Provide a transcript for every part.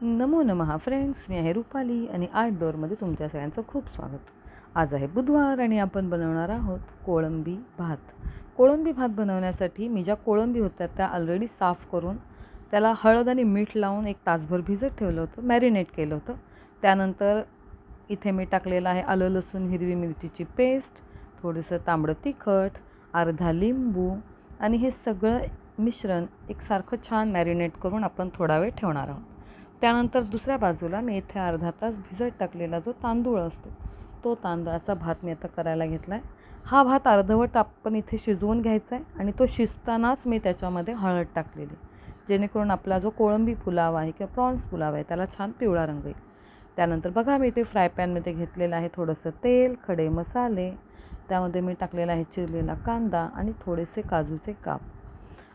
नमो नमः फ्रेंड्स, मी आहे रुपाली आणि आउटडोअरमध्ये तुमच्या सगळ्यांचं खूप स्वागत. आज आहे बुधवार आणि आपण बनवणार आहोत कोळंबी भात. कोळंबी भात बनवण्यासाठी मी ज्या कोळंबी होत्या त्या ऑलरेडी साफ करून त्याला हळद आणि मीठ लावून एक तासभर भिजत ठेवलं होतं, मॅरिनेट केलं होतं. त्यानंतर इथे मी टाकलेलं आहे आलं लसूण हिरवी मिरचीची पेस्ट, थोडंसं तांबडं तिखट, अर्धा लिंबू आणि हे सगळं मिश्रण एकसारखं छान मॅरिनेट करून आपण थोडा वेळ ठेवणार आहोत. त्यानंतर दुसऱ्या बाजूला मी इथे अर्धा तास भिजत टाकलेला जो तांदूळ असतो तो तांदळाचा भात मी आता करायला घेतला आहे. हा भात अर्धवट आपण इथे शिजवून घ्यायचा आहे आणि तो शिजतानाच मी त्याच्यामध्ये हळद टाकलेली, जेणेकरून आपला जो कोळंबी पुलाव आहे किंवा प्रॉन्स पुलाव आहे त्याला छान पिवळा रंग येईल. त्यानंतर बघा मी इथे फ्राय पॅनमध्ये घेतलेलं आहे थोडंसं तेल, खडे मसाले, त्यामध्ये मी टाकलेला आहे चिरलेला कांदा आणि थोडेसे काजूचे काप.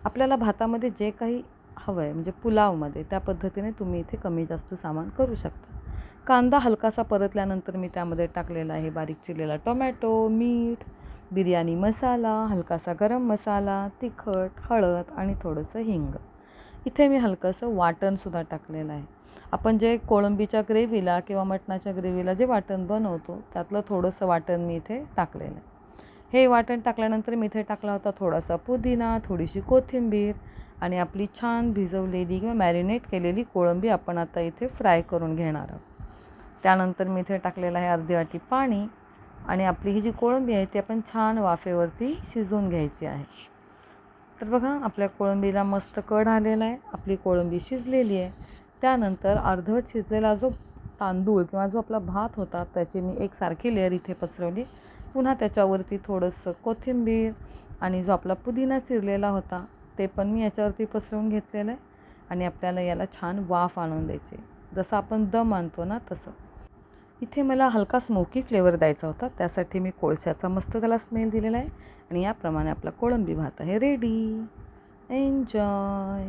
आपल्याला भातामध्ये जे काही हवं आहे म्हणजे पुलावमध्ये त्या पद्धतीने तुम्ही इथे कमी जास्त सामान करू शकता. कांदा हलकासा परतल्यानंतर मी त्यामध्ये टाकलेला आहे बारीक चिरलेला टोमॅटो, मीठ, बिर्याणी मसाला, हलकासा गरम मसाला, तिखट, हळद आणि थोडंसं हिंग. इथे मी हलकंसं वाटणसुद्धा टाकलेलं आहे. आपण जे कोळंबीच्या ग्रेव्हीला किंवा मटणाच्या ग्रेव्हीला जे वाटण बनवतो त्यातलं थोडंसं वाटण मी इथे टाकलेलं आहे. हे वाटण टाकल्यानंतर मी इथे टाकला होता थोडासा पुदिना, थोडीशी कोथिंबीर आणि आपली छान भिजवलेली किंवा मॅरिनेट केलेली कोळंबी आपण आता इथे फ्राय करून घेणार आहोत. त्यानंतर मी इथे टाकलेलं आहे अर्धी वाटी पाणी आणि आपली ही जी कोळंबी आहे ती आपण छान वाफेवरती शिजवून घ्यायची आहे. तर बघा आपल्या कोळंबीला मस्त कढ आलेला आहे, आपली कोळंबी शिजलेली आहे. त्यानंतर अर्धवट शिजलेला जो तांदूळ किंवा जो आपला भात होता त्याची मी एकसारखी लेअर इथे पसरवली. पुन्हा त्याच्यावरती थोडंसं कोथिंबीर आणि जो आपला पुदिना चिरलेला होता ते पण मी याच्यावरती पसरवून घेतलेलं आहे आणि आपल्याला याला छान वाफ आणून द्यायची, जसं आपण दम आणतो ना तसं. इथे मला हलका स्मोकी फ्लेवर द्यायचा होता, त्यासाठी मी कोळशाचा मस्त त्याला स्मेल दिलेला आहे आणि याप्रमाणे आपला कोळंबी भात आहे रेडी. एन्जॉय.